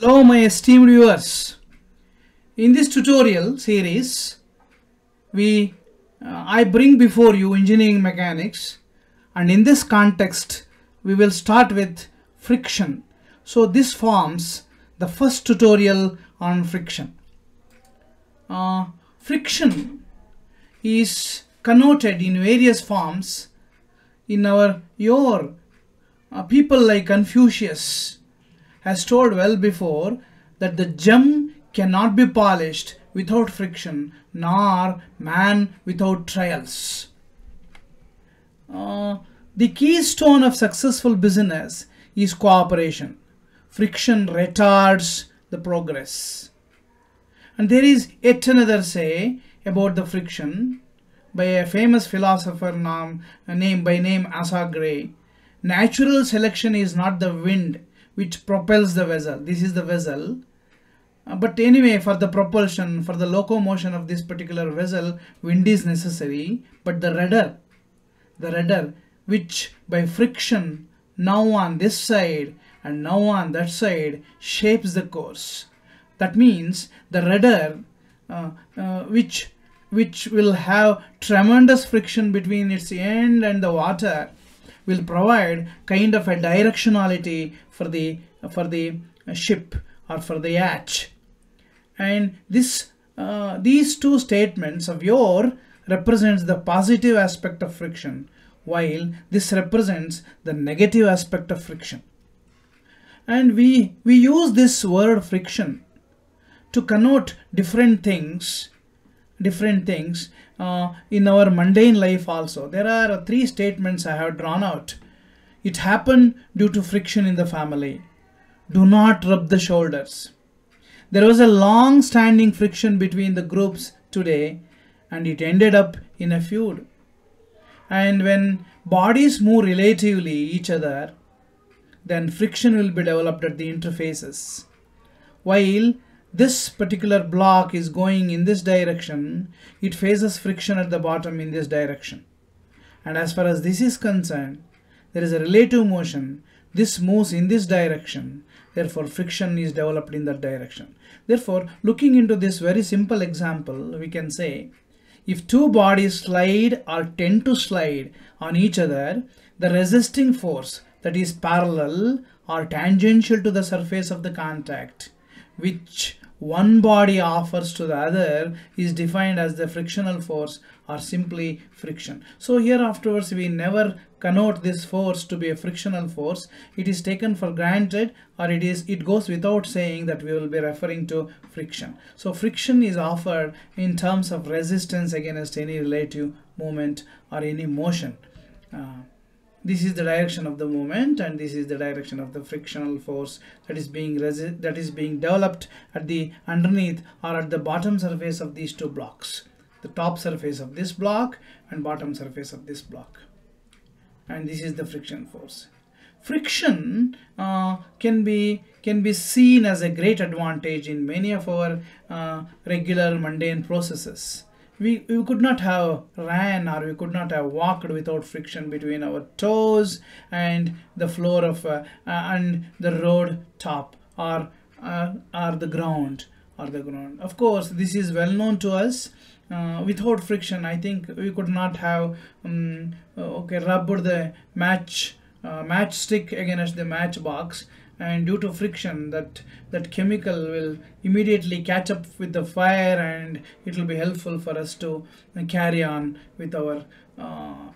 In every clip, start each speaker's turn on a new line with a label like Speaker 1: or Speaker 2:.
Speaker 1: Hello my esteemed viewers. In this tutorial series I bring before you engineering mechanics, and in this context we will start with friction. So this forms the first tutorial on friction. Friction is connoted in various forms in your people like Confucius has told well before that the gem cannot be polished without friction, nor man without trials. The keystone of successful business is cooperation. Friction retards the progress. And there is yet another say about the friction by a famous philosopher named Asa Gray. Natural selection is not the wind which propels the vessel. This is the vessel. But anyway, for the propulsion, for the locomotion of this particular vessel, wind is necessary. But the rudder, which by friction now on this side and now on that side shapes the course. That means the rudder, which will have tremendous friction between its end and the water, will provide kind of a directionality for the ship or for the yacht. And these two statements of your represents the positive aspect of friction, while this represents the negative aspect of friction. And we use this word friction to connote different things in our mundane life also. There are three statements I have drawn out. It happened due to friction in the family. Do not rub the shoulders. There was a long-standing friction between the groups today, and it ended up in a feud. And when bodies move relatively each other, then friction will be developed at the interfaces. While this particular block is going in this direction, it faces friction at the bottom in this direction. And as far as this is concerned, there is a relative motion. This moves in this direction. Therefore, friction is developed in that direction. Therefore, looking into this very simple example, we can say, if two bodies slide or tend to slide on each other, the resisting force that is parallel or tangential to the surface of the contact, which one body offers to the other, is defined as the frictional force or simply friction. So here afterwards we never connote this force to be a frictional force. It is taken for granted, or it goes without saying that we will be referring to friction. So friction is offered in terms of resistance against any relative movement or any motion. This is the direction of the movement, and this is the direction of the frictional force that is being developed at the underneath or at the bottom surface of these two blocks. The top surface of this block and bottom surface of this block. And this is the friction force. Friction can be seen as a great advantage in many of our regular mundane processes. We could not have ran, or we could not have walked without friction between our toes and the floor of and the road top or the ground. Of course, this is well known to us. Without friction, I think we could not have rubbed the matchstick against the matchbox. And due to friction, that chemical will immediately catch up with the fire, and it will be helpful for us to carry on with our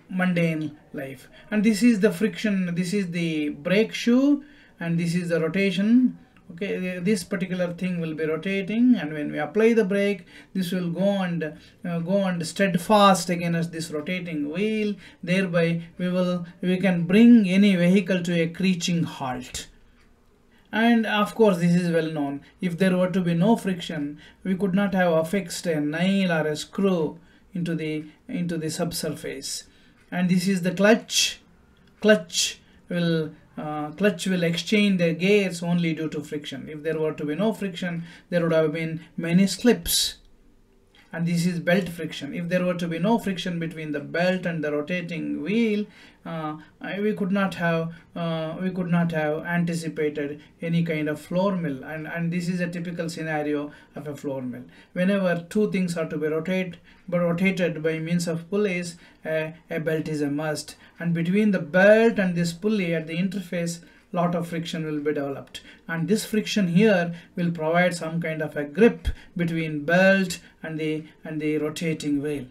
Speaker 1: mundane life. And this is the friction. This is the brake shoe, and this is the rotation. Okay, this particular thing will be rotating, and when we apply the brake, this will go and steadfast against this rotating wheel. Thereby, we can bring any vehicle to a screeching halt. And of course, this is well known. If there were to be no friction, we could not have affixed a nail or a screw into the subsurface. And this is the clutch. Clutch will exchange the gears only due to friction. If there were to be no friction, there would have been many slips. and this is belt friction. If there were to be no friction between the belt and the rotating wheel, we could not have anticipated any kind of floor mill, and this is a typical scenario of a floor mill. Whenever two things are to be rotated by means of pulleys, a belt is a must, and between the belt and this pulley at the interface, lot of friction will be developed, and this friction here will provide some kind of a grip between belt and the rotating wheel.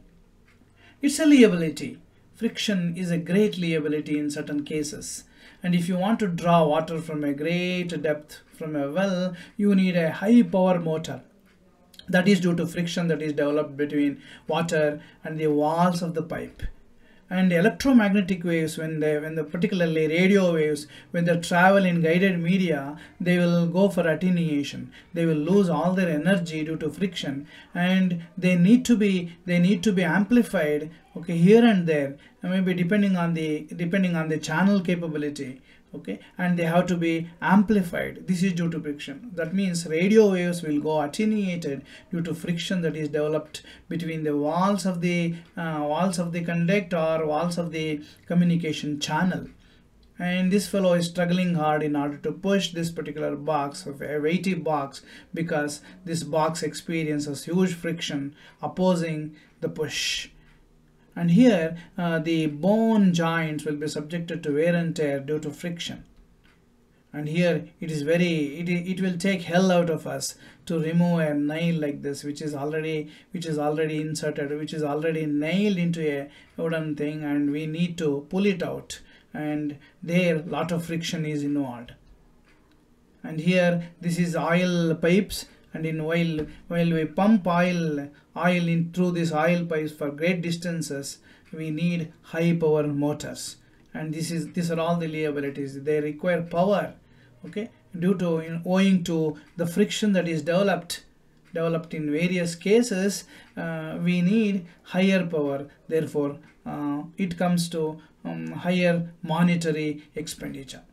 Speaker 1: Itseliability. Friction is a great liability in certain cases, and if you want to draw water from a great depth from a well, you need a high power motor. That is due to friction that is developed between water and the walls of the pipe. And electromagnetic waves, when the particularly radio waves, when they travel in guided media, they will go for attenuation. They will lose all their energy due to friction, and they need to be amplified, okay, here and there, maybe depending on the channel capability. Okay, and they have to be amplified. This is due to friction. That means radio waves will go attenuated due to friction that is developed between the walls of the conduct or walls of the communication channel. And this fellow is struggling hard in order to push this particular box, a weighty box, because this box experiences huge friction opposing the push. And here the bone joints will be subjected to wear and tear due to friction. And here it will take hell out of us to remove a nail like this, which is already inserted, which is already nailed into a wooden thing, and we need to pull it out, and there lot of friction is involved. And here this is oil pipes, and while we pump oil in through these oil pipes for great distances, we need high power motors, and these are all the liabilities. They require power, okay, owing to the friction that is developed in various cases. We need higher power, therefore it comes to higher monetary expenditure.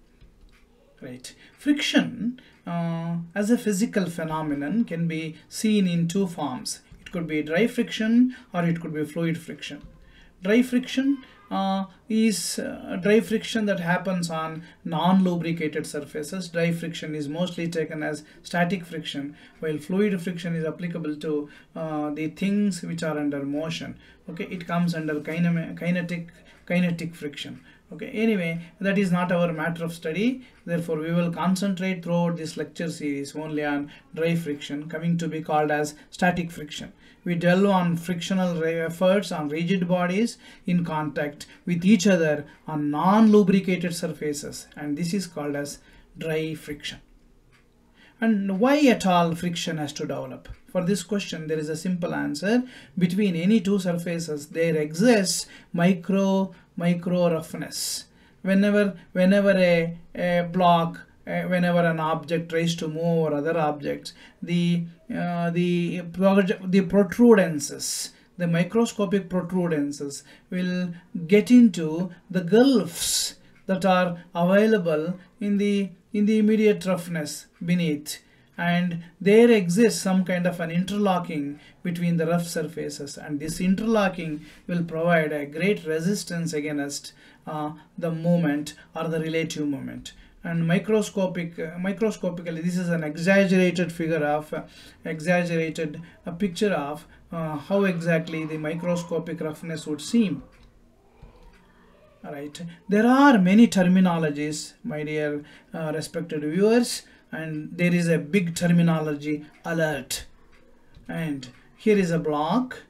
Speaker 1: Right. Friction as a physical phenomenon can be seen in two forms. It could be dry friction or it could be fluid friction. Dry friction is dry friction that happens on non-lubricated surfaces. Dry friction is mostly taken as static friction, while fluid friction is applicable to the things which are under motion. Okay, it comes under kinetic friction. Okay, anyway, that is not our matter of study. Therefore, we will concentrate throughout this lecture series only on dry friction, coming to be called as static friction. We delve on frictional efforts on rigid bodies in contact with each other on non-lubricated surfaces, and this is called as dry friction. And why at all friction has to develop? For this question, there is a simple answer. Between any two surfaces, there exists micro roughness. Whenever a block, whenever an object tries to move or other objects, the protrudences, the microscopic protrudences will get into the gulfs that are available in the immediate roughness beneath, and there exists some kind of an interlocking between the rough surfaces, and this interlocking will provide a great resistance against the moment or the relative moment. And microscopically, this is an exaggerated picture of how exactly the microscopic roughness would seem. Alright, there are many terminologies, my dear respected viewers, and there is a big terminology alert. And here is a block,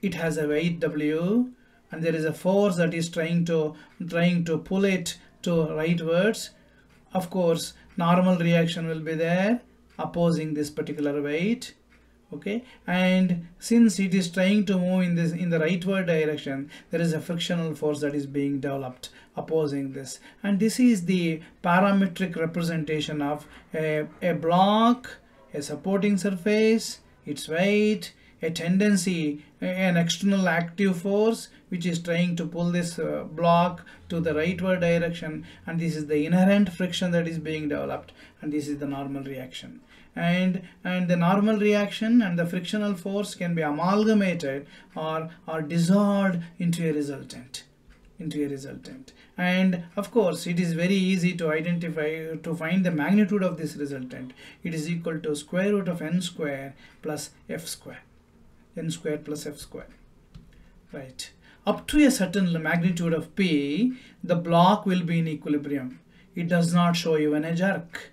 Speaker 1: it has a weight W, and there is a force that is trying to pull it to rightwards. Of course, normal reaction will be there opposing this particular weight. Okay, and since it is trying to move in the rightward direction, there is a frictional force that is being developed opposing this, and this is the parametric representation of a block, a supporting surface, its weight, a tendency, an external active force which is trying to pull this block to the rightward direction, and this is the inherent friction that is being developed, and this is the normal reaction. And the normal reaction and the frictional force can be amalgamated or dissolved into a resultant. And of course it is very easy to identify, to find the magnitude of this resultant. It is equal to square root of n square plus f square, n square plus f square, right? Up to a certain magnitude of P, the block will be in equilibrium. It does not show even a jerk.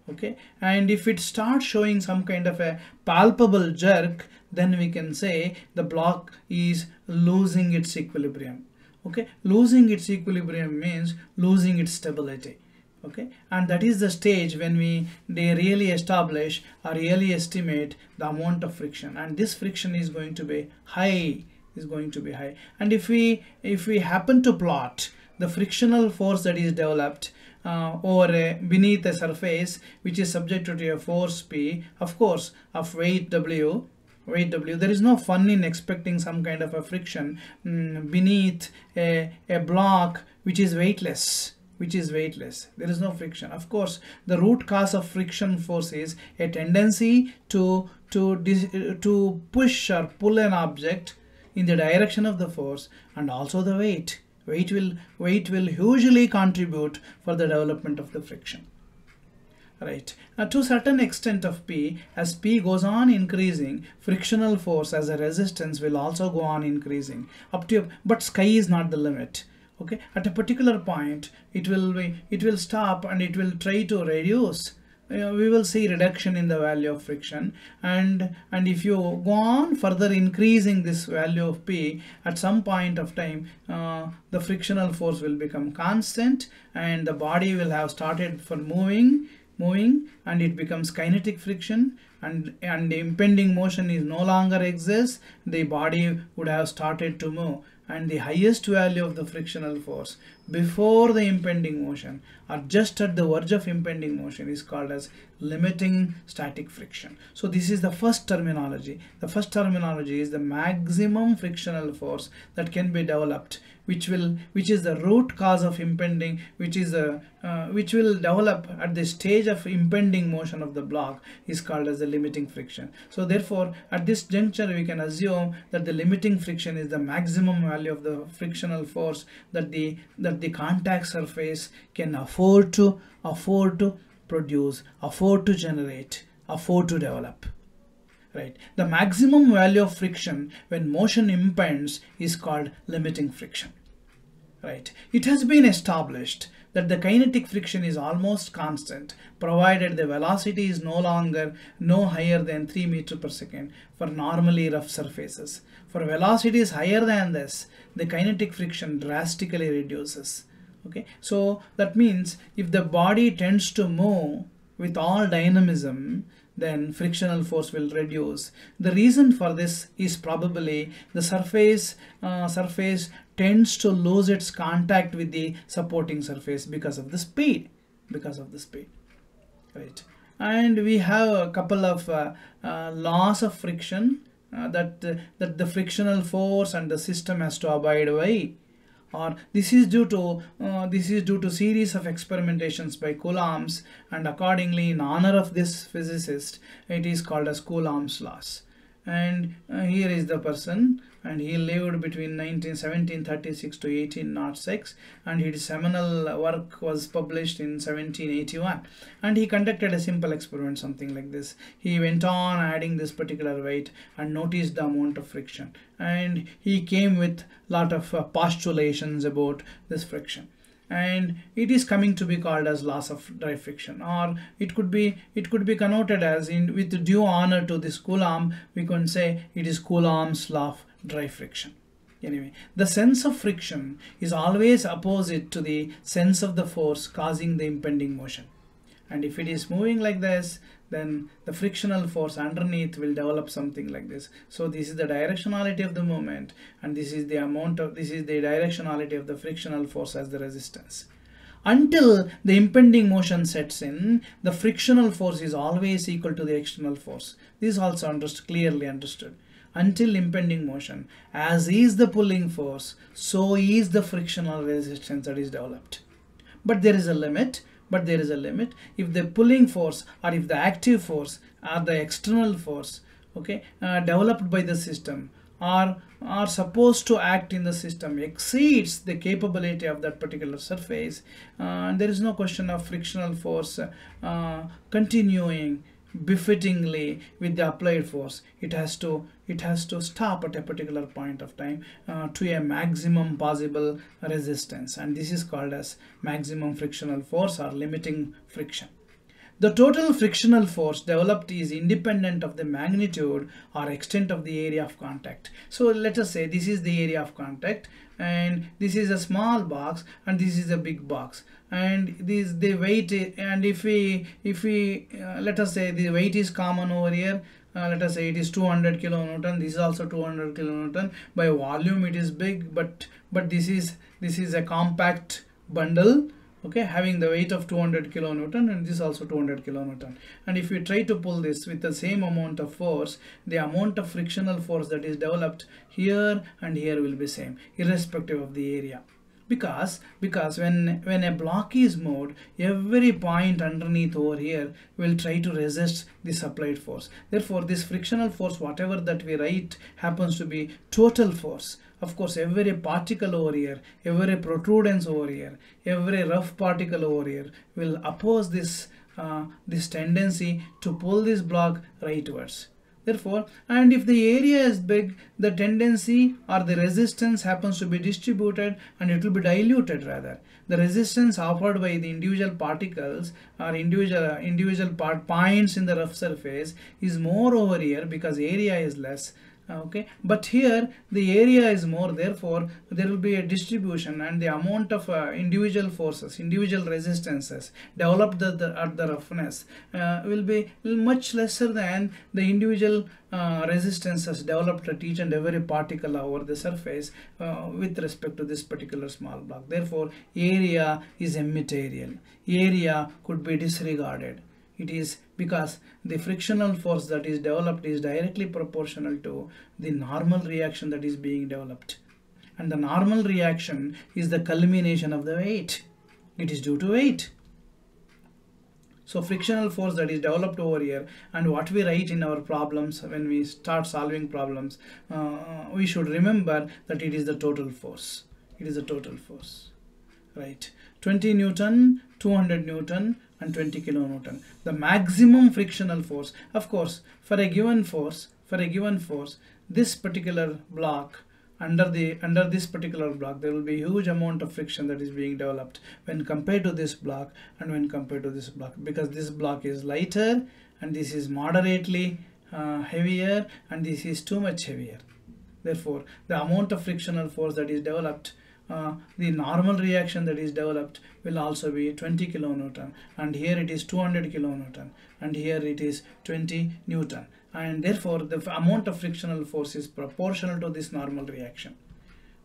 Speaker 1: Okay, and if it starts showing some kind of a palpable jerk, then we can say the block is losing its equilibrium. Okay, losing its equilibrium means losing its stability. Okay, and that is the stage when they really establish or really estimate the amount of friction, and this friction is going to be high, and if we happen to plot the frictional force that is developed beneath a surface which is subjected to a force P, of course, of weight W, there is no fun in expecting some kind of a friction beneath a block which is weightless. There is no friction. Of course, the root cause of friction force is a tendency to push or pull an object in the direction of the force, and also the weight. Weight will hugely contribute for the development of the friction. Right. Now, to a certain extent of P, as P goes on increasing, frictional force as a resistance will also go on increasing but sky is not the limit. Okay, at a particular point, it will stop and it will try to reduce. We will see reduction in the value of friction, and if you go on further increasing this value of P, at some point of time the frictional force will become constant, and the body will have started for moving, and it becomes kinetic friction, and the impending motion is no longer exists. The body would have started to move, and the highest value of the frictional force before the impending motion or just at the verge of impending motion is called as limiting static friction. So this is the first terminology. The first terminology is the maximum frictional force that can be developed, which is the root cause of impending, which will develop at the stage of impending motion of the block, is called as the limiting friction. So therefore, at this juncture, we can assume that the limiting friction is the maximum value of the frictional force that the contact surface can afford to produce, afford to generate, afford to develop. Right. The maximum value of friction when motion impends is called limiting friction. Right. It has been established that the kinetic friction is almost constant provided the velocity is no higher than 3 meters per second for normally rough surfaces. For velocities higher than this, the kinetic friction drastically reduces. Okay, so that means if the body tends to move with all dynamism, then frictional force will reduce. The reason for this is probably the surface tends to lose its contact with the supporting surface because of the speed. Right. And we have a couple of laws of friction that the frictional force and the system has to abide by. Or this is due to series of experimentations by Coulomb's, and accordingly, in honor of this physicist, it is called as Coulomb's laws. And here is the person, and he lived between 1736 to 1806, and his seminal work was published in 1781. And he conducted a simple experiment, something like this. He went on adding this particular weight and noticed the amount of friction, and he came with lot of postulations about this friction, and it is coming to be called as laws of dry friction, or it could be connoted as, with due honor to this Coulomb, we can say it is Coulomb's law of dry friction. Anyway, the sense of friction is always opposite to the sense of the force causing the impending motion, and if it is moving like this, then the frictional force underneath will develop something like this. So this is the directionality of the movement, and this is the directionality of the frictional force as the resistance. Until the impending motion sets in, the frictional force is always equal to the external force. This is also clearly understood. until impending motion. As is the pulling force, so is the frictional resistance that is developed. But there is a limit. If the pulling force or if the active force or the external force, okay, developed by the system are supposed to act in the system exceeds the capability of that particular surface, and there is no question of frictional force continuing befittingly with the applied force. It has to stop at a particular point of time to a maximum possible resistance, and this is called as maximum frictional force or limiting friction. The total frictional force developed is independent of the magnitude or extent of the area of contact. So let us say this is the area of contact, and this is a small box, and this is a big box, and this the weight, and if we let us say the weight is common over here. Let us say it is 200 kilonewton. This is also 200 kilonewton. By volume it is big, but this is a compact bundle, okay, having the weight of 200 kilonewton, and this is also 200 kilonewton. And if you try to pull this with the same amount of force, the amount of frictional force that is developed here and here will be same, irrespective of the area. Because when a block is moved, every point underneath over here will try to resist this applied force. Therefore, this frictional force, whatever that we write, happens to be total force. Of course, every particle over here, every protrudence over here, every rough particle over here will oppose this tendency to pull this block rightwards. Therefore, and if the area is big, the tendency or the resistance happens to be distributed, and it will be diluted rather. The resistance offered by the individual particles or individual points in the rough surface is more over here because area is less. Okay, but here the area is more, therefore there will be a distribution, and the amount of individual forces, individual resistances developed at the roughness will be much lesser than the individual resistances developed at each and every particle over the surface with respect to this particular small block. Therefore, area is immaterial. Area could be disregarded. It is because the frictional force that is developed is directly proportional to the normal reaction that is being developed. And the normal reaction is the culmination of the weight. It is due to weight. So frictional force that is developed over here, and what we write in our problems when we start solving problems, we should remember that it is the total force. It is the total force. Right? 20 Newton, 200 Newton, and 20 kilonewton. The maximum frictional force, of course, for a given force, this particular block, under this particular block, there will be a huge amount of friction that is being developed when compared to this block and when compared to this block, because this block is lighter and this is moderately heavier and this is too much heavier. Therefore, the amount of frictional force that is developed, the normal reaction that is developed will also be 20 kilonewton, and here it is 200 kilonewton, and here it is 20 Newton, and therefore the amount of frictional force is proportional to this normal reaction.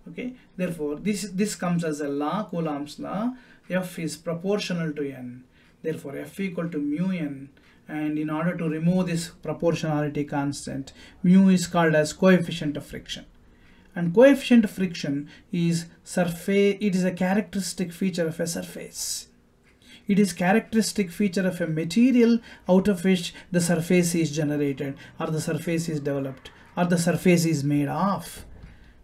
Speaker 1: Okay, therefore this comes as a law, Coulomb's law. F is proportional to N, therefore F equal to mu N, and in order to remove this proportionality constant, mu is called as coefficient of friction. And coefficient of friction is surface. It is a characteristic feature of a surface. It is characteristic feature of a material out of which the surface is generated, or the surface is developed, or the surface is made of.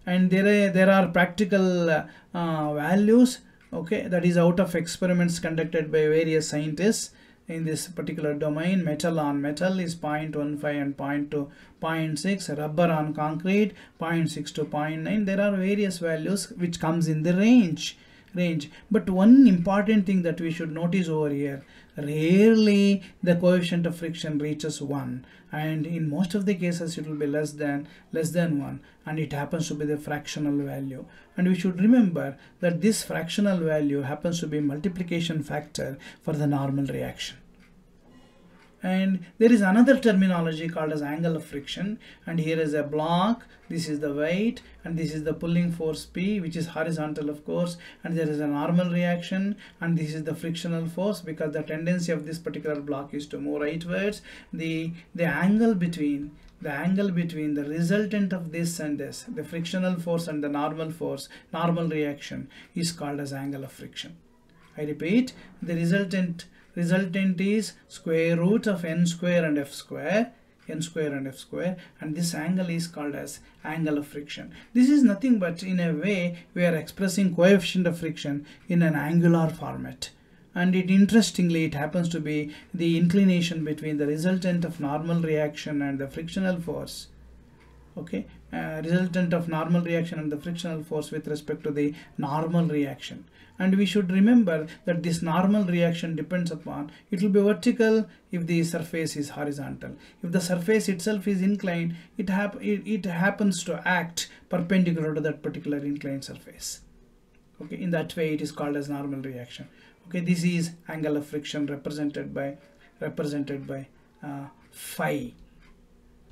Speaker 1: And there are practical values, okay, that is out of experiments conducted by various scientists in this particular domain. Metal on metal is 0.15 and 0.6, rubber on concrete 0.6 to 0.9. There are various values which comes in the range. But one important thing that we should notice over here, rarely the coefficient of friction reaches 1, and in most of the cases it will be less than 1, and it happens to be the fractional value. And we should remember that this fractional value happens to be multiplication factor for the normal reaction. And there is another terminology called as angle of friction, and here is a block, this is the weight, and this is the pulling force P, which is horizontal of course, and there is a normal reaction, and this is the frictional force, because the tendency of this particular block is to move rightwards. The angle between the angle between the resultant of this and this, the frictional force and the normal force, normal reaction, is called as angle of friction. I repeat, the resultant is square root of n square and f square, and this angle is called as angle of friction. This is nothing but, in a way, we are expressing coefficient of friction in an angular format. And interestingly, it happens to be the inclination between the resultant of normal reaction and the frictional force. Okay, resultant of normal reaction and the frictional force with respect to the normal reaction. And we should remember that this normal reaction depends upon, it will be vertical if the surface is horizontal. If the surface itself is inclined, it happens to act perpendicular to that particular inclined surface. Okay, in that way it is called as normal reaction. Okay, this is angle of friction represented by phi.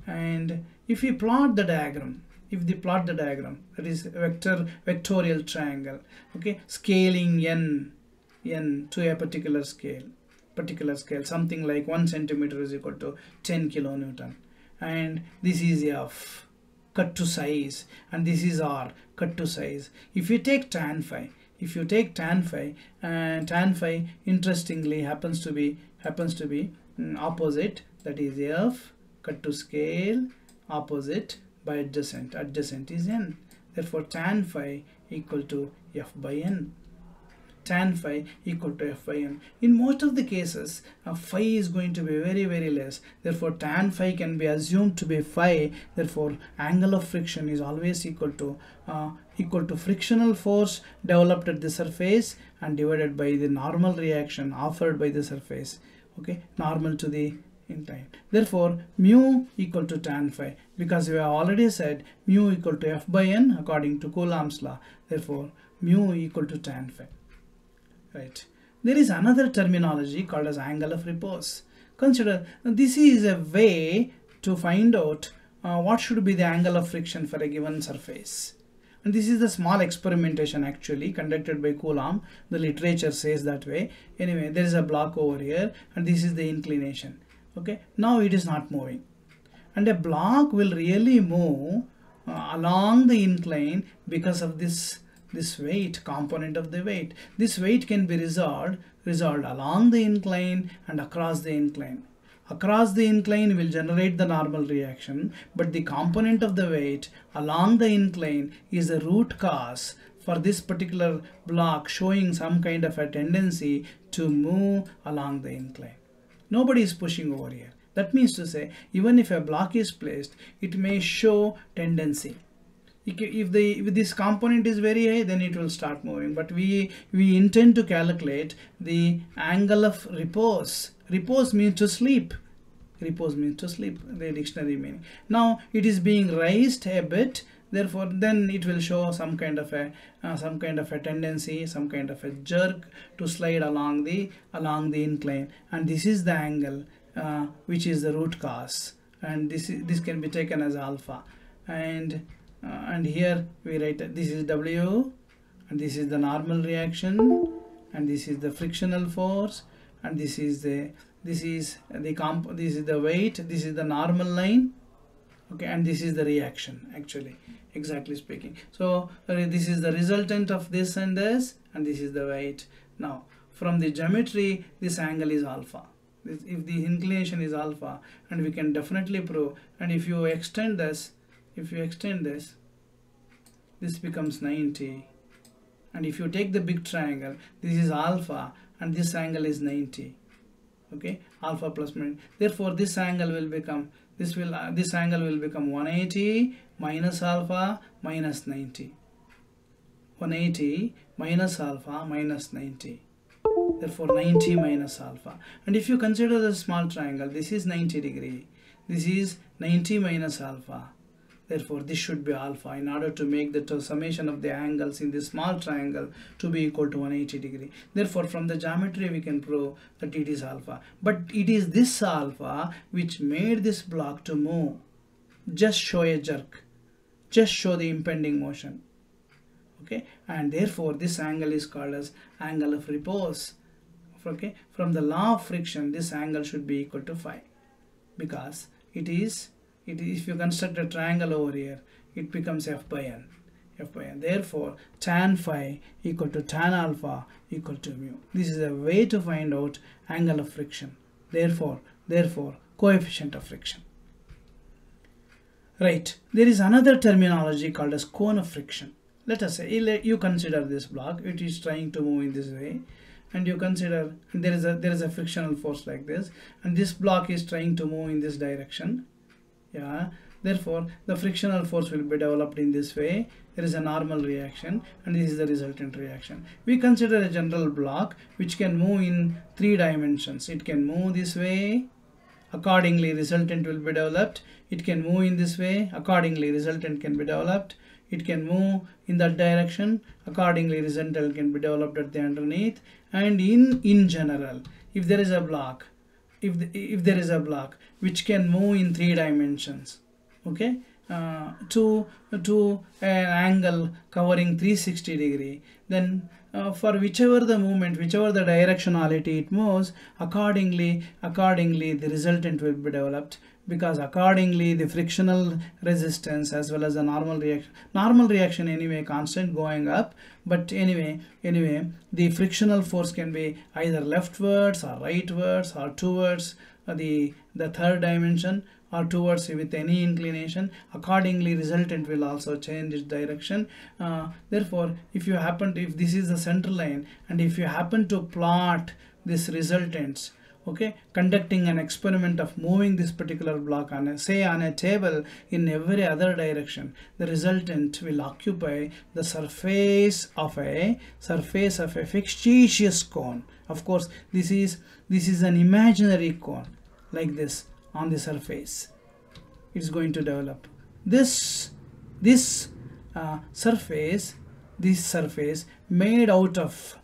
Speaker 1: And if we plot the diagram, that is vectorial triangle, okay, scaling n to a particular scale, something like 1 centimeter is equal to 10 kilonewton, and this is f, cut to size, and this is r, cut to size. If you take tan phi, tan phi interestingly happens to be opposite, that is f, cut to scale, opposite by adjacent is n. Therefore tan phi equal to f by n. In most of the cases, phi is going to be very, very less. Therefore tan phi can be assumed to be phi. Therefore angle of friction is always equal to frictional force developed at the surface and divided by the normal reaction offered by the surface. Okay, normal to the incline. Therefore mu equal to tan phi, because we have already said mu equal to f by n according to Coulomb's law. Therefore mu equal to tan phi. Right. There is another terminology called as angle of repose. Consider, this is a way to find out what should be the angle of friction for a given surface. And this is the small experimentation actually conducted by Coulomb. The literature says that way. Anyway, there is a block over here and this is the inclination. Okay, now it is not moving, and a block will really move along the incline because of this weight, component of the weight. This weight can be resolved along the incline and across the incline. Across the incline will generate the normal reaction, but the component of the weight along the incline is the root cause for this particular block showing some kind of a tendency to move along the incline. Nobody is pushing over here. That means to say, even if a block is placed, it may show tendency. If this component is very high, then it will start moving. But we intend to calculate the angle of repose. Repose means to sleep. The dictionary meaning. Now it is being raised a bit. Therefore, then it will show some kind of a tendency, some kind of a jerk to slide along the incline, and this is the angle which is the root cause, and this can be taken as alpha, and here we write this is W, and this is the normal reaction, and this is the frictional force, and this is the weight, this is the normal line. Okay, and this is the reaction actually, exactly speaking. So this is the resultant of this and this, and this is the weight. Now from the geometry, this angle is alpha. If the inclination is alpha, and we can definitely prove, and if you extend this, this becomes 90, and if you take the big triangle, this is alpha and this angle is 90. Okay, alpha plus minus. Therefore this angle will become this angle will become 180 minus alpha minus 90. 180 minus alpha minus 90. Therefore 90 minus alpha. And if you consider the small triangle, this is 90 degree. This is 90 minus alpha. Therefore this should be alpha in order to make the summation of the angles in this small triangle to be equal to 180 degree. Therefore from the geometry we can prove that it is alpha. But it is this alpha which made this block to move. Just show a jerk. Just show the impending motion. Okay, and therefore this angle is called as angle of repose. Okay, from the law of friction, this angle should be equal to phi, because it is if you construct a triangle over here, it becomes f by n. Therefore, tan phi equal to tan alpha equal to mu. This is a way to find out angle of friction. Therefore, coefficient of friction. Right. There is another terminology called as cone of friction. Let us say you consider this block. It is trying to move in this way, and you consider there is a frictional force like this, and this block is trying to move in this direction. Yeah. Therefore, the frictional force will be developed in this way. There is a normal reaction, and this is the resultant reaction. We consider a general block which can move in 3 dimensions. It can move this way, accordingly resultant will be developed. It can move in this way, accordingly resultant can be developed. It can move in that direction, accordingly resultant can be developed at the underneath. And in general, if there is a block, if there is a block which can move in 3 dimensions, okay, to an angle covering 360 degree, then for whichever the movement, whichever the directionality it moves, accordingly the resultant will be developed, because accordingly the frictional resistance as well as the normal reaction anyway constant going up, but anyway the frictional force can be either leftwards or rightwards or towards the third dimension, or towards with any inclination. Accordingly resultant will also change its direction. Therefore, if this is the center line, and if you happen to plot this resultants, okay, conducting an experiment of moving this particular block on a table in every other direction, the resultant will occupy the surface of a fictitious cone. Of course, this is an imaginary cone like this on the surface. It's going to develop this surface made out of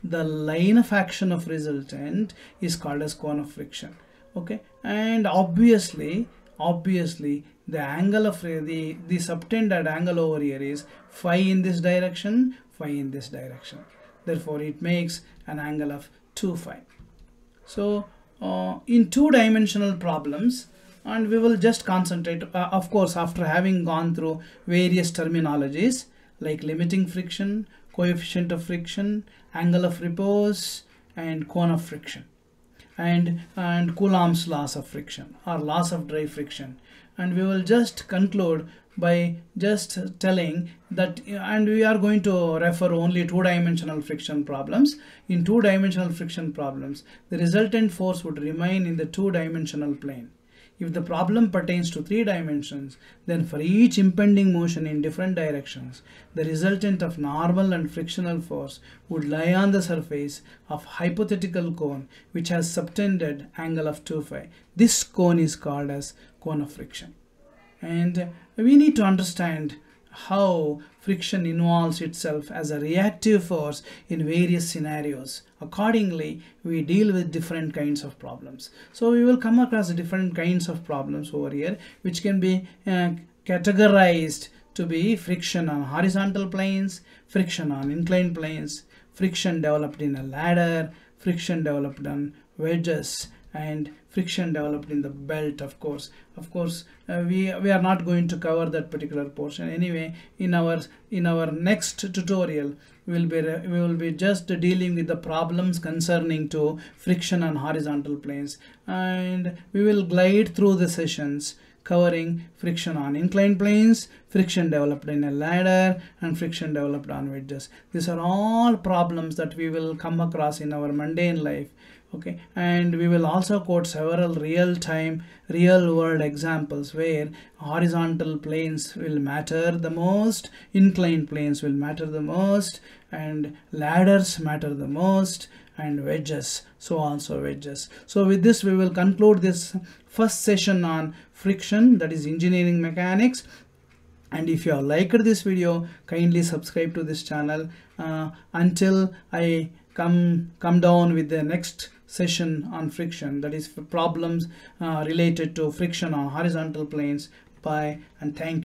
Speaker 1: the line of action of resultant is called as cone of friction. Okay, and obviously the angle of the subtended angle over here is phi in this direction, phi in this direction. Therefore, it makes an angle of 2 phi. So in 2-dimensional problems, and we will just concentrate, of course, after having gone through various terminologies like limiting friction, coefficient of friction, angle of repose, and cone of friction, and Coulomb's laws of friction or laws of dry friction. And we will just conclude by just telling that, and we are going to refer only 2-dimensional friction problems. In 2-dimensional friction problems, the resultant force would remain in the 2-dimensional plane. If the problem pertains to 3 dimensions, then for each impending motion in different directions, the resultant of normal and frictional force would lie on the surface of hypothetical cone which has subtended angle of 2 phi. This cone is called as cone of friction. And we need to understand how friction involves itself as a reactive force in various scenarios. Accordingly, we deal with different kinds of problems. So we will come across different kinds of problems over here, which can be categorized to be friction on horizontal planes, friction on inclined planes, friction developed in a ladder, friction developed on wedges, and friction developed in the belt. Of course, we are not going to cover that particular portion. Anyway, in our next tutorial, we will be just dealing with the problems concerning to friction on horizontal planes, and we will glide through the sessions covering friction on inclined planes, friction developed in a ladder, and friction developed on wedges. These are all problems that we will come across in our mundane life. Okay, and we will also quote several real world examples where horizontal planes will matter the most, inclined planes will matter the most, and ladders matter the most, and wedges, so also wedges. So with this, we will conclude this first session on friction, that is engineering mechanics. And if you have liked this video, kindly subscribe to this channel until I come down with the next session on friction, that is for problems related to friction on horizontal planes. Bye and thank you.